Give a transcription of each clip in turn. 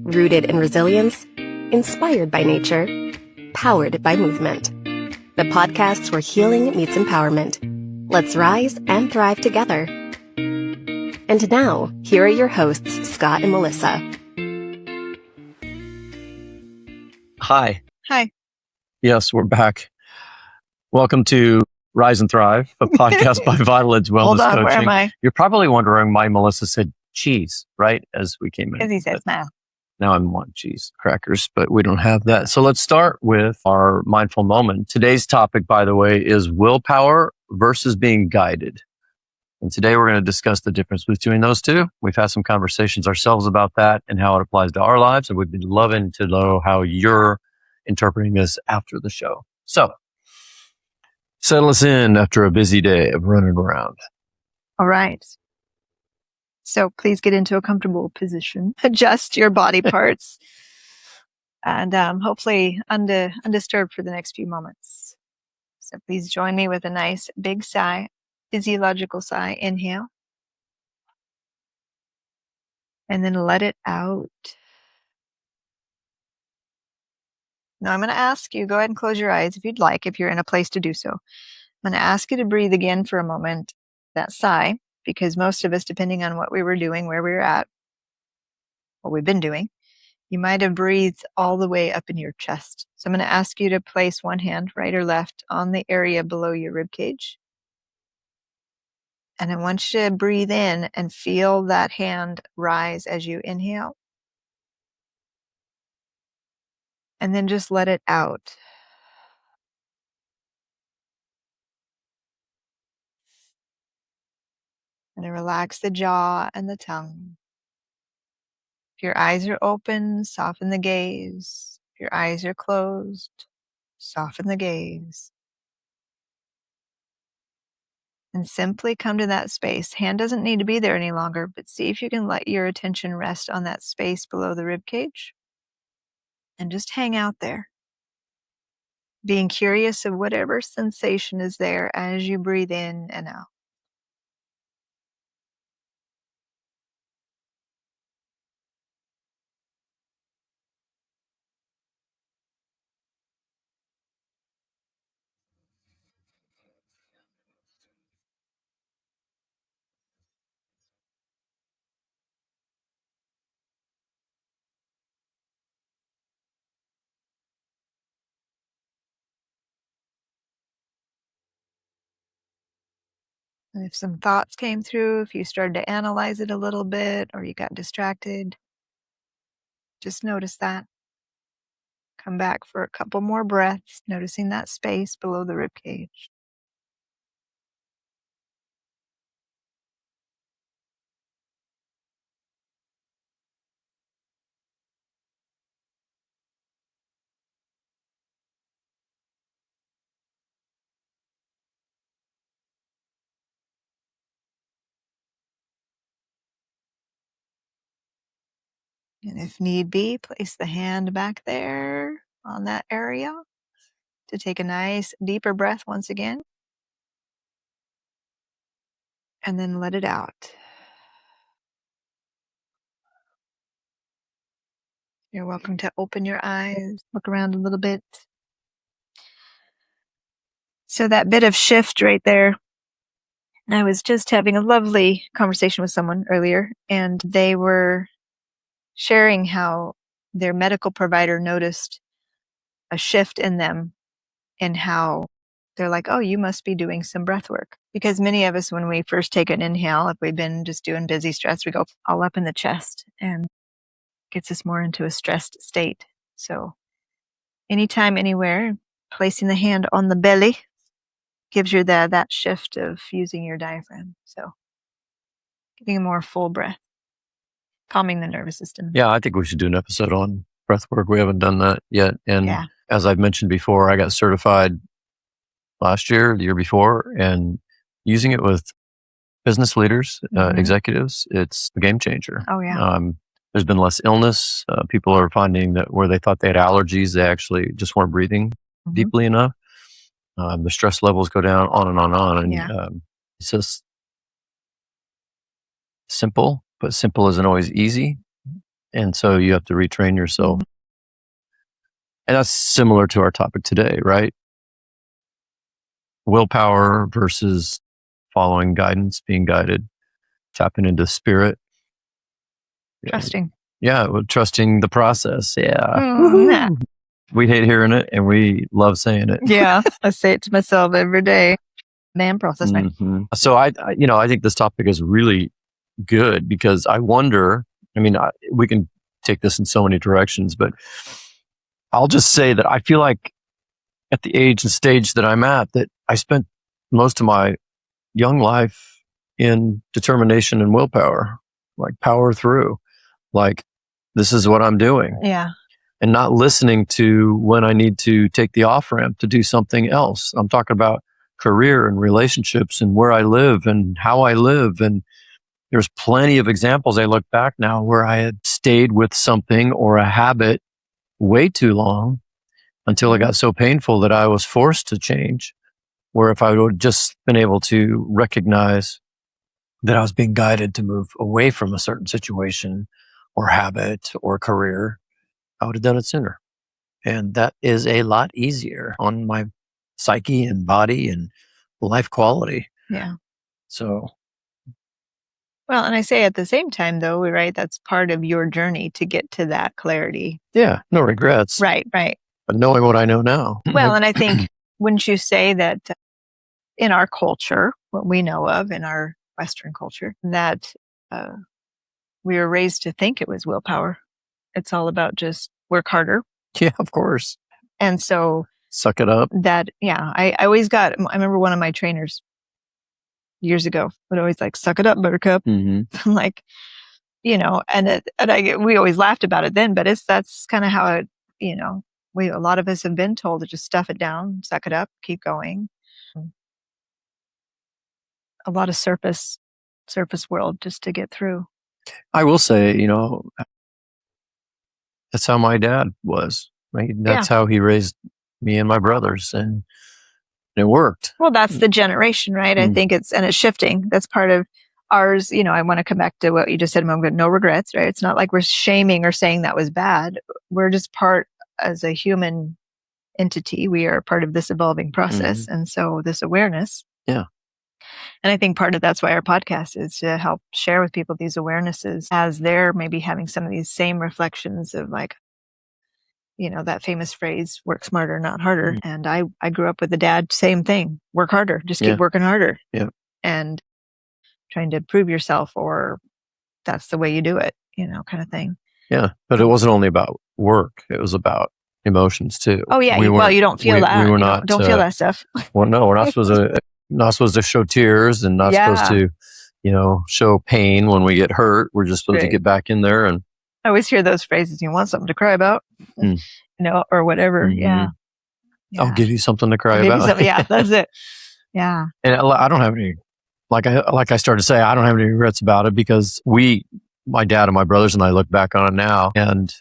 Rooted in resilience, inspired by nature, powered by movement. The podcasts where healing meets empowerment. Let's rise and thrive together. And now, here are your hosts, Scott and Melissa. Hi. Hi. Yes, we're back. Welcome to Rise and Thrive, a podcast by Vital Edge Wellness Hold on, Coaching. where am I? You're probably wondering why Melissa said cheese, right? As we came in. Because he says now. Now I'm wanting cheese crackers, but we don't have that. So let's start with our mindful moment. Today's topic, by the way, is willpower versus being guided. And today we're going to discuss the difference between those two. We've had some conversations ourselves about that and how it applies to our lives. And we'd be loving to know how you're interpreting this after the show. So settle us in after a busy day of running around. All right. So please get into a comfortable position. Adjust your body parts. And hopefully undisturbed for the next few moments. So please join me with a nice big sigh, physiological sigh. Inhale. And then let it out. Now I'm going to ask you, go ahead and close your eyes if you'd like, if you're in a place to do so. I'm going to ask you to breathe again for a moment, that sigh, because most of us, depending on what we were doing, where we were at, what we've been doing, you might have breathed all the way up in your chest. So I'm going to ask you to place one hand, right or left, on the area below your rib cage. And I want you to breathe in and feel that hand rise as you inhale. And then just let it out. And then relax the jaw and the tongue. If your eyes are open, soften the gaze. If your eyes are closed, soften the gaze. And simply come to that space. Hand doesn't need to be there any longer, but see if you can let your attention rest on that space below the rib cage. And just hang out there. Being curious of whatever sensation is there as you breathe in and out. And if some thoughts came through, if you started to analyze it a little bit or you got distracted, just notice that. Come back for a couple more breaths, noticing that space below the rib cage. And if need be, place the hand back there on that area to take a nice deeper breath once again. And then let it out. You're welcome to open your eyes, look around a little bit. So that bit of shift right there, I was just having a lovely conversation with someone earlier, and they were sharing how their medical provider noticed a shift in them and how they're like, oh, you must be doing some breath work. Because many of us, when we first take an inhale, if we've been just doing busy stress, we go all up in the chest and gets us more into a stressed state. So anytime, anywhere, placing the hand on the belly gives you that shift of using your diaphragm. So getting a more full breath, calming the nervous system. Yeah, I think we should do an episode on breath work. We haven't done that yet. And as I've mentioned before, I got certified last year, the year before, and using it with business leaders, executives, it's a game changer. Oh, yeah. There's been less illness. People are finding that where they thought they had allergies, they actually just weren't breathing deeply enough. The stress levels go down, on and on and on. And it's just simple, but simple isn't always easy. And so you have to retrain yourself. Mhm. And that's similar to our topic today, right? Willpower versus following guidance, being guided, tapping into spirit. Trusting. Yeah, well, trusting the process. Yeah. Nah. Woohoo! We hate hearing it and we love saying it. Yeah, I say it to myself every day. Man, process. Mhm. So I think this topic is really good because I wonder, we can take this in so many directions, but I'll just say that I feel like at the age and stage that I'm at, that I spent most of my young life in determination and willpower, like power through, like this is what I'm doing, Yeah. and not listening to when I need to take the off ramp to do something else. I'm talking about career and relationships and where I live and how I live. And there's plenty of examples I look back now where I had stayed with something or a habit way too long until it got so painful that I was forced to change. Where if I would just been able to recognize that I was being guided to move away from a certain situation or habit or career, I would have done it sooner. And that is a lot easier on my psyche and body and life quality. Yeah. So, Well, and I say at the same time, though, right, that's part of your journey to get to that clarity. yeah, no regrets. Right. But knowing what I know now. Well, and I think, wouldn't you say that in our culture, what we know of in our Western culture, that we were raised to think it was willpower. It's all about just work harder. Yeah, of course. And so Suck it up. I remember one of my trainers years ago would always like, suck it up, buttercup. Mm-hmm. I'm like, we always laughed about it then, but that's kind of how it, a lot of us have been told to just stuff it down, suck it up, keep going. A lot of surface world just to get through. I will say, that's how my dad was. Right? That's how he raised me and my brothers, and it worked. Well, that's the generation, right? I think it's shifting. That's part of ours. I want to come back to what you just said a moment ago. No regrets, right? It's not like we're shaming or saying that was bad. We're just part as a human entity. We are part of this evolving process. And so this awareness. Yeah. And I think part of that's why our podcast is to help share with people these awarenesses as they're maybe having some of these same reflections of like, that famous phrase, work smarter, not harder. And I grew up with a dad, same thing, work harder, just keep working harder. Yeah. And trying to prove yourself, or that's the way you do it, kind of thing. Yeah. But it wasn't only about work. It was about emotions too. Oh yeah. You don't feel that. We were not. Don't feel that stuff. Well, no, we're not supposed to show tears and not supposed to, show pain when we get hurt. We're just supposed to get back in there. And I always hear those phrases. You want something to cry about, or whatever. Mm-hmm. Yeah. I'll give you something to cry about. Yeah, that's it. Yeah. And I don't have any, like I started to say, I don't have any regrets about it because my dad and my brothers and I look back on it now, and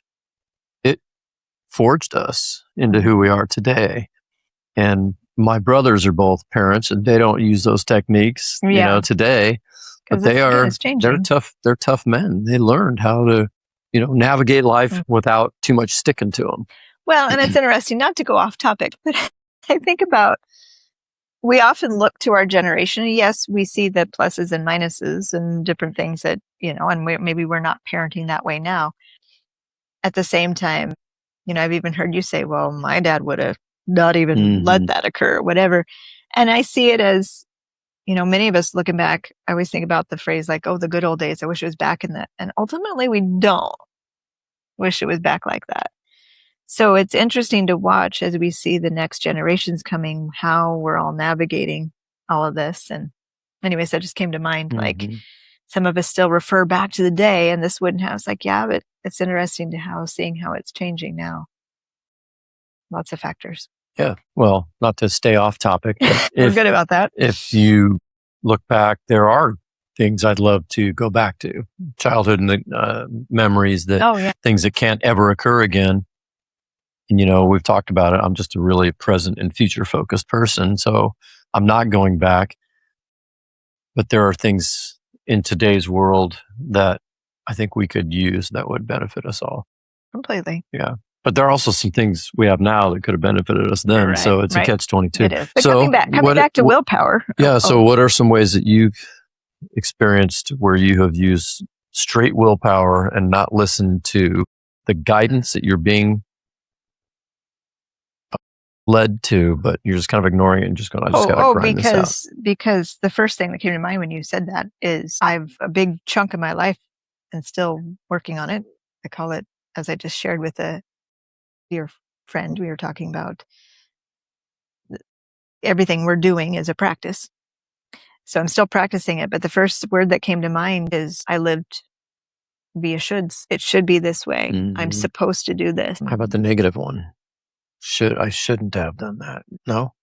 it forged us into who we are today. And my brothers are both parents, and they don't use those techniques, today. But they're tough. They're tough men. They learned how to, navigate life without too much sticking to them. Well, and it's interesting, not to go off topic, but I think about, we often look to our generation. Yes, we see the pluses and minuses and different things that, and maybe we're not parenting that way now. At the same time, I've even heard you say, well, my dad would have not even let that occur, or whatever. And I see it as, many of us looking back, I always think about the phrase like, oh, the good old days. I wish it was back in that. And ultimately we don't wish it was back like that. So it's interesting to watch as we see the next generations coming, how we're all navigating all of this. And anyways, that just came to mind. Like some of us still refer back to the day, and this wouldn't have. It's like, yeah, but it's interesting to seeing how it's changing now. Lots of factors. Yeah. Well, not to stay off topic. We're good about that. If you look back, there are things I'd love to go back to. Childhood and memories things that can't ever occur again. And, we've talked about it. I'm just a really present and future focused person. So I'm not going back. But there are things in today's world that I think we could use that would benefit us all. Completely. Yeah. But there are also some things we have now that could have benefited us then. Right, So it's right. a catch-22. It is. But coming back to willpower. Yeah. So what are some ways that you've experienced where you have used straight willpower and not listened to the guidance that you're being led to, but you're just kind of ignoring it and just going, I just got to grind this out? Because the first thing that came to mind when you said that is I've a big chunk of my life and still working on it. I call it, as I just shared with a dear friend, we were talking about everything we're doing is a practice. So I'm still practicing it. But the first word that came to mind is I lived via shoulds. It should be this way. I'm supposed to do this. How about the negative one? I shouldn't have done that. No?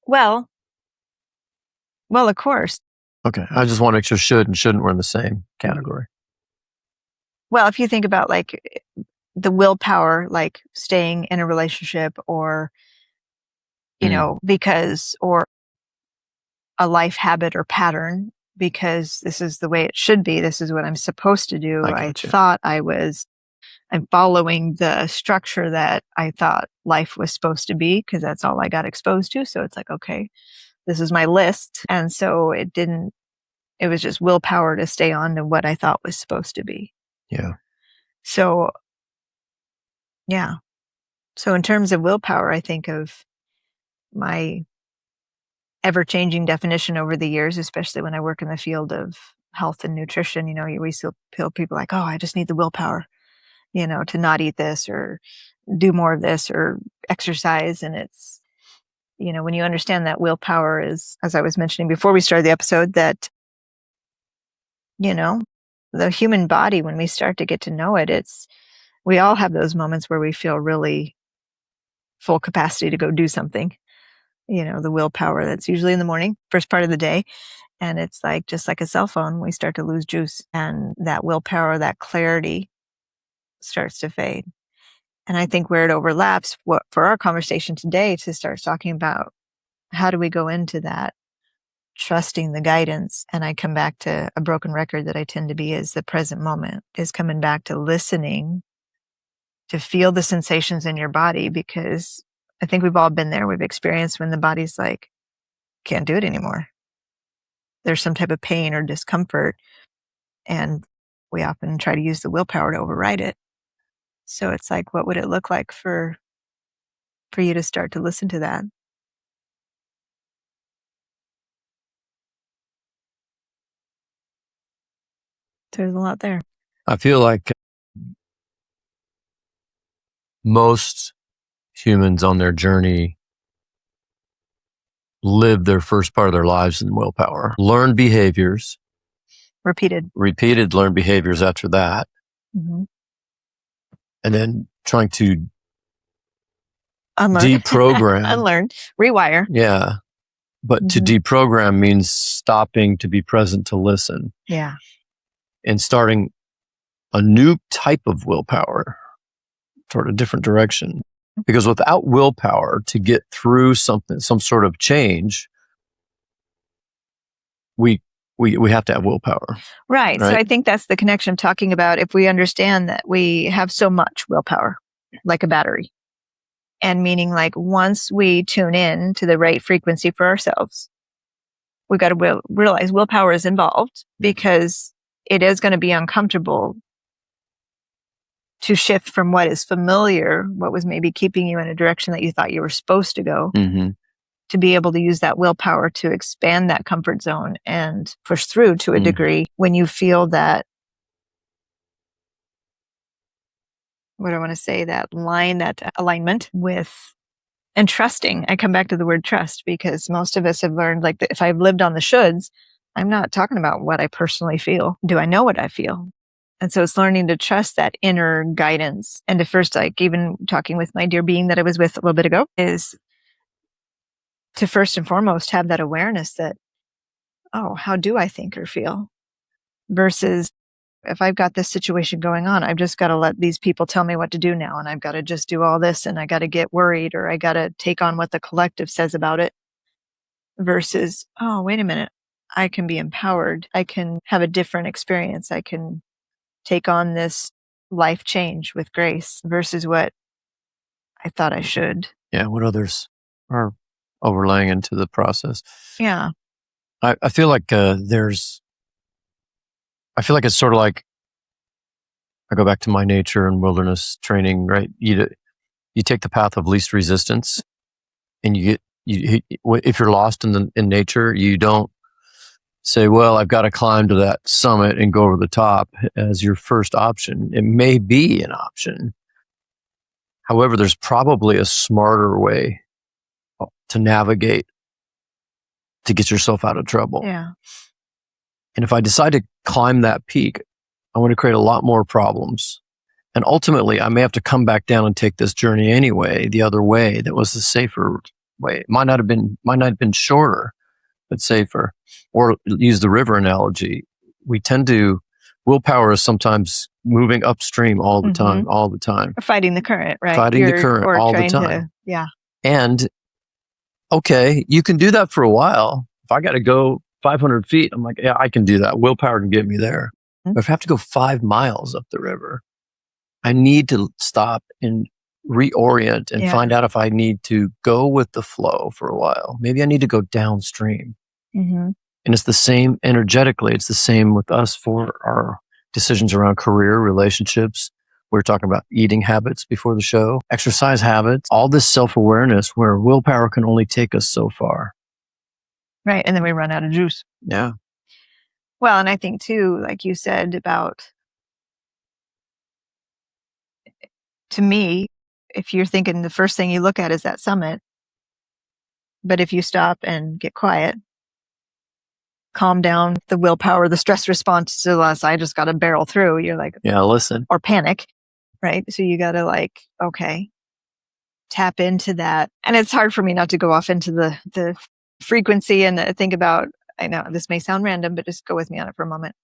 Well, of course. Okay. I just want to make sure should and shouldn't were in the same category. Well, if you think about like the willpower, like staying in a relationship or, you know, because, or a life habit or pattern, because this is the way it should be. This is what I'm supposed to do. I thought I'm following the structure that I thought life was supposed to be because that's all I got exposed to. So it's like, okay, this is my list. And so it was just willpower to stay on to what I thought was supposed to be. Yeah. So, yeah. So in terms of willpower, I think of my ever-changing definition over the years, especially when I work in the field of health and nutrition. You know, we still feel people like, oh, I just need the willpower, you know, to not eat this or do more of this or exercise. And it's, you know, when you understand that willpower is, as I was mentioning before we started the episode, that, you know, the human body, when we start to get to know it, we all have those moments where we feel really full capacity to go do something. You know, the willpower that's usually in the morning, first part of the day. And it's like, just like a cell phone, we start to lose juice and that willpower, that clarity starts to fade. And I think where it overlaps, for our conversation today to start talking about how do we go into that, trusting the guidance. And I come back to a broken record that I tend to be is the present moment, is coming back to listening, to feel the sensations in your body, because I think we've all been there. We've experienced when the body's like, can't do it anymore. There's some type of pain or discomfort, and we often try to use the willpower to override it. So it's like, what would it look like for you to start to listen to that? There's a lot there. I feel like most humans on their journey live their first part of their lives in willpower. Learn behaviors. Repeated learned behaviors after that. Mm-hmm. And then trying to unlearn. Deprogram. Unlearn. Rewire. Yeah. But to deprogram means stopping to be present to listen. Yeah. And starting a new type of willpower toward a different direction. Because without willpower to get through something, some sort of change, we have to have willpower. Right. So I think that's the connection I'm talking about. If we understand that we have so much willpower, like a battery, and meaning like once we tune in to the right frequency for ourselves, we've got to realize willpower is involved because it is going to be uncomfortable to shift from what is familiar, what was maybe keeping you in a direction that you thought you were supposed to go, to be able to use that willpower to expand that comfort zone and push through to a degree when you feel that, what do I want to say, that line, that alignment with, and trusting. I come back to the word trust because most of us have learned, like, if I've lived on the shoulds, I'm not talking about what I personally feel. Do I know what I feel? And so it's learning to trust that inner guidance. And to first, like even talking with my dear being that I was with a little bit ago, is to first and foremost have that awareness that, oh, how do I think or feel? Versus if I've got this situation going on, I've just got to let these people tell me what to do now. And I've got to just do all this and I got to get worried or I got to take on what the collective says about it. Versus, oh, wait a minute, I can be empowered. I can have a different experience. I can take on this life change with grace versus what I thought I should. Yeah, what others are overlaying into the process. Yeah. I feel like I feel like it's sort of like, I go back to my nature and wilderness training, right? You take the path of least resistance, and if you're lost in nature, you don't say, well, I've got to climb to that summit and go over the top as your first option. It may be an option. However, there's probably a smarter way to navigate to get yourself out of trouble. Yeah. And if I decide to climb that peak, I'm going to create a lot more problems. And ultimately, I may have to come back down and take this journey anyway, the other way that was the safer way. It might not have been shorter, but safer. Or use the river analogy. Willpower is sometimes moving upstream all the time. Or fighting the current, right? Fighting the current all the time. Yeah. And okay, you can do that for a while. If I got to go 500 feet, I'm like, yeah, I can do that. Willpower can get me there. Mm-hmm. But if I have to go 5 miles up the river, I need to stop and reorient and find out if I need to go with the flow for a while. Maybe I need to go downstream. Mm-hmm. And it's the same energetically. It's the same with us for our decisions around career, relationships. We were talking about eating habits before the show, exercise habits, all this self-awareness where willpower can only take us so far. Right. And then we run out of juice. Yeah. Well, and I think too, like you said about, to me, if you're thinking the first thing you look at is that summit, but if you stop and get quiet, calm down the willpower, the stress response to us, I just got to barrel through. You're like, yeah, listen. Or panic, right? So you got to okay, tap into that. And it's hard for me not to go off into the frequency and think about, I know this may sound random, but just go with me on it for a moment.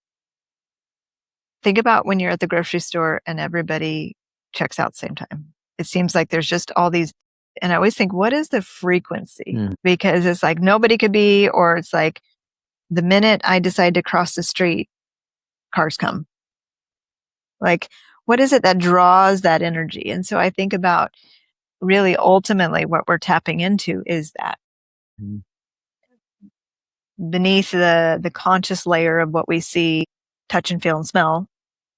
Think about when you're at the grocery store and everybody checks out at the same time. It seems like there's just all these, and I always think, what is the frequency? Because it's like nobody could be, or it's like the minute I decide to cross the street, cars come. Like, what is it that draws that energy? And so I think about really ultimately what we're tapping into is that beneath the conscious layer of what we see, touch and feel and smell,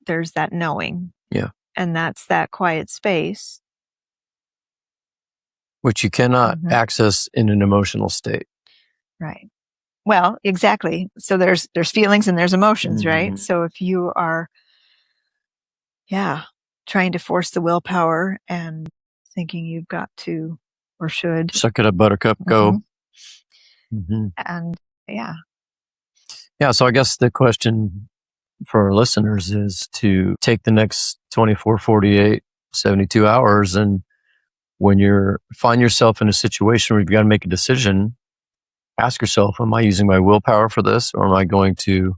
there's that knowing. Yeah. And that's that quiet space. Which you cannot access in an emotional state. Right. Well, exactly. So there's feelings and there's emotions, right? So if you are, trying to force the willpower and thinking you've got to or should. Suck it up, buttercup, go. And Yeah, so I guess the question for our listeners is to take the next 24, 48, 72 hours, and when you find yourself in a situation where you've got to make a decision, ask yourself, am I using my willpower for this, or am I going to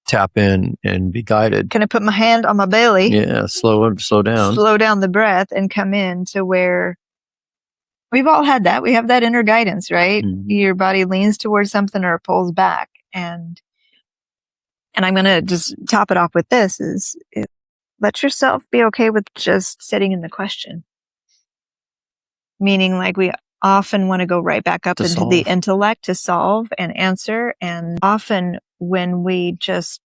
tap in and be guided? Can I put my hand on my belly? Yeah, slow down. Slow down the breath and come in to where we've all had that. We have that inner guidance, right? Your body leans towards something or it pulls back. And I'm going to just top it off with this is let yourself be okay with just sitting in the question. Meaning like we often want to go right back up into the intellect to solve and answer. And often when we just,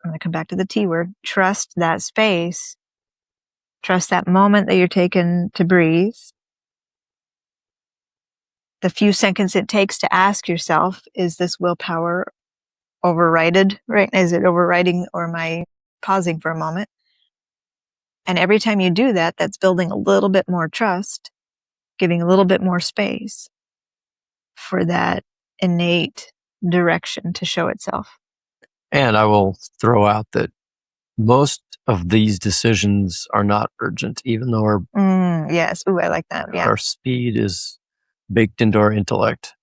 I'm going to come back to the T word, trust that space, trust that moment that you're taking to breathe, the few seconds it takes to ask yourself, is this willpower overridden, right? Is it overriding or am I pausing for a moment? And every time you do that, that's building a little bit more trust, giving a little bit more space for that innate direction to show itself. And I will throw out that most of these decisions are not urgent, even though yes. Ooh, I like that. Yeah. Our speed is baked into our intellect.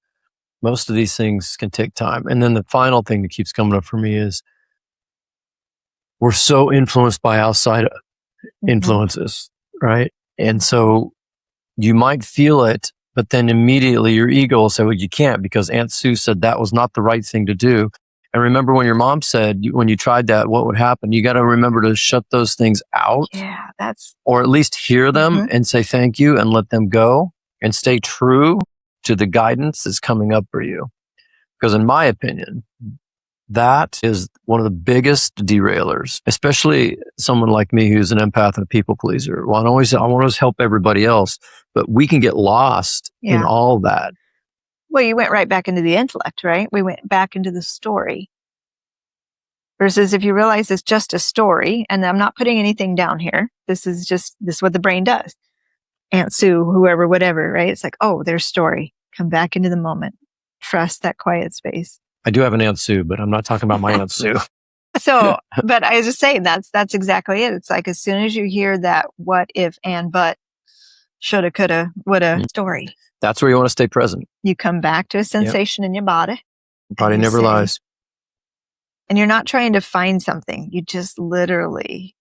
Most of these things can take time. And then the final thing that keeps coming up for me is we're so influenced by outside influences, right? And so you might feel it, but then immediately your ego will say, well, you can't because Aunt Sue said that was not the right thing to do. And remember when your mom said, when you tried that, what would happen? You got to remember to shut those things out. Yeah, or at least hear them and say thank you and let them go and stay true to the guidance that's coming up for you. Because in my opinion, that is one of the biggest derailers, especially someone like me who's an empath and a people pleaser. Well, I want to always help everybody else, but we can get lost in all that. Well, you went right back into the intellect, right? We went back into the story. Versus if you realize it's just a story, and I'm not putting anything down here. This is what the brain does. Aunt Sue, whoever, whatever, right? It's like, oh, there's story. Come back into the moment. Trust that quiet space. I do have an Aunt Sue, but I'm not talking about my Aunt Sue. So, but I was just saying that's exactly it. It's like as soon as you hear that what, if, and, but, shoulda, coulda, woulda story. That's where you want to stay present. You come back to a sensation in your body. Body never lies. And you're not trying to find something. You just literally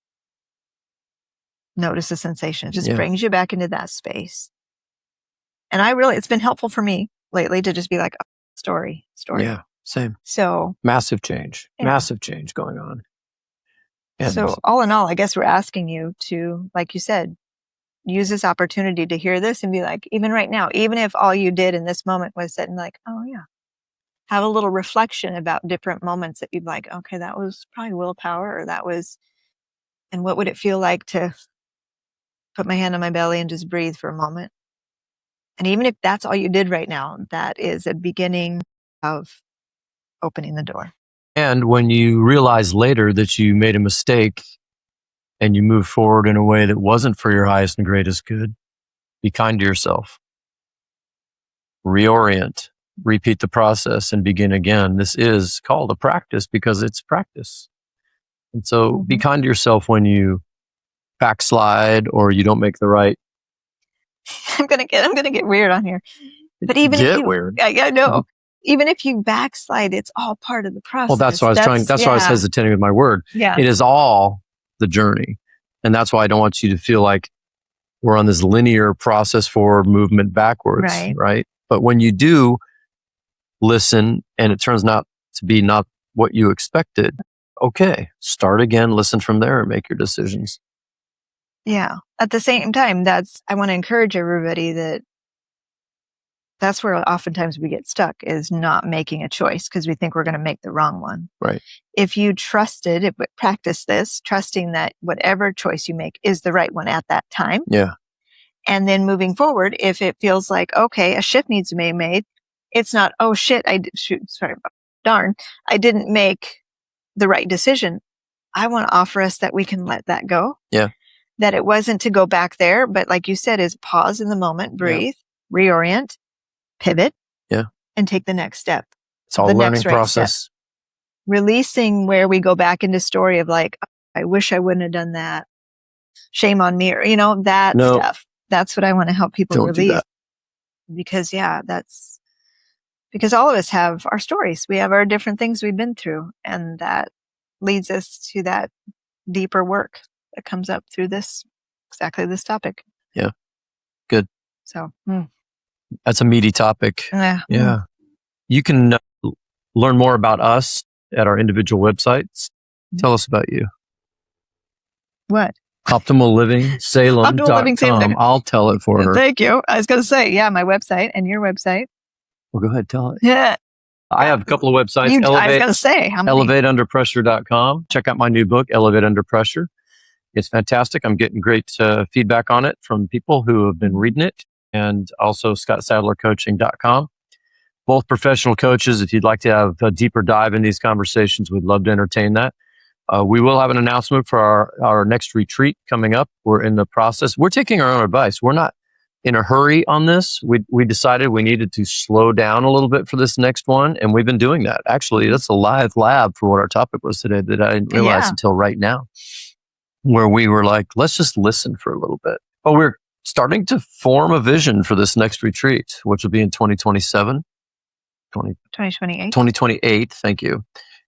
notice the sensation. It just brings you back into that space. And it's been helpful for me lately to just be like, oh, story. Yeah, same. So massive change going on. And so all in all, I guess we're asking you to, like you said, use this opportunity to hear this and be like, even right now, even if all you did in this moment was sit and like, oh yeah. Have a little reflection about different moments that you'd like, okay, that was probably willpower, and what would it feel like to put my hand on my belly and just breathe for a moment? And even if that's all you did right now, that is a beginning of opening the door. And when you realize later that you made a mistake and you move forward in a way that wasn't for your highest and greatest good, be kind to yourself. Reorient. Repeat the process and begin again. This is called a practice because it's practice. And so be kind to yourself when you backslide or you don't make the right. I'm gonna get weird on here. But even if you weird. I know. Even if you backslide, it's all part of the process. Well, that's why I was hesitating with my word. Yeah. It is all the journey. And that's why I don't want you to feel like we're on this linear process forward, movement backwards. Right? But when you do listen and it turns out to be not what you expected, okay, start again, listen from there and make your decisions. Yeah. At the same time, I want to encourage everybody that's where oftentimes we get stuck, is not making a choice because we think we're going to make the wrong one. Right. If you practice this, trusting that whatever choice you make is the right one at that time. Yeah. And then moving forward, if it feels like, okay, a shift needs to be made, it's not, oh shit, darn, I didn't make the right decision. I want to offer us that we can let that go. Yeah. That it wasn't to go back there, but like you said, is pause in the moment, breathe, reorient, pivot, and take the next step. It's all a learning process. Releasing where we go back into story of like, I wish I wouldn't have done that. Shame on me, or, stuff. That's what I want to help people release. Because because all of us have our stories. We have our different things we've been through. And that leads us to that deeper work that comes up through exactly this topic. Yeah. Good. So, that's a meaty topic. Yeah. You can learn more about us at our individual websites. Tell us about you. What? OptimalLivingSalem.com. I'll tell it for her. Thank you. I was going to say, my website and your website. Well, go ahead, tell it. Yeah. I have a couple of websites. I was going to say, how many? ElevateUnderPressure.com. Check out my new book, Elevate Under Pressure. It's fantastic. I'm getting great feedback on it from people who have been reading it. And also ScottSadlerCoaching.com. Both professional coaches. If you'd like to have a deeper dive in these conversations, we'd love to entertain that. We will have an announcement for our next retreat coming up. We're in the process. We're taking our own advice. We're not in a hurry on this. We decided we needed to slow down a little bit for this next one, and we've been doing that. Actually, that's a live lab for what our topic was today that I didn't realize until right now, where we were like, let's just listen for a little bit. But we're starting to form a vision for this next retreat, which will be in 2027. 2028, thank you.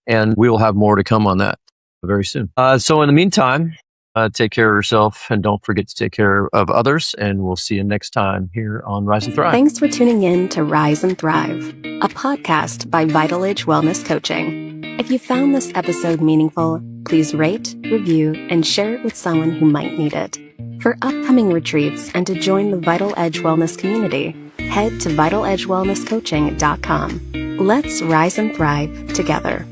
And we will have more to come on that very soon. So in the meantime, take care of yourself and don't forget to take care of others. And we'll see you next time here on Rise and Thrive. Thanks for tuning in to Rise and Thrive, a podcast by Vital Age Wellness Coaching. If you found this episode meaningful, please rate, review, and share it with someone who might need it. For upcoming retreats and to join the Vital Edge Wellness community, head to vitaledgewellnesscoaching.com. Let's rise and thrive together.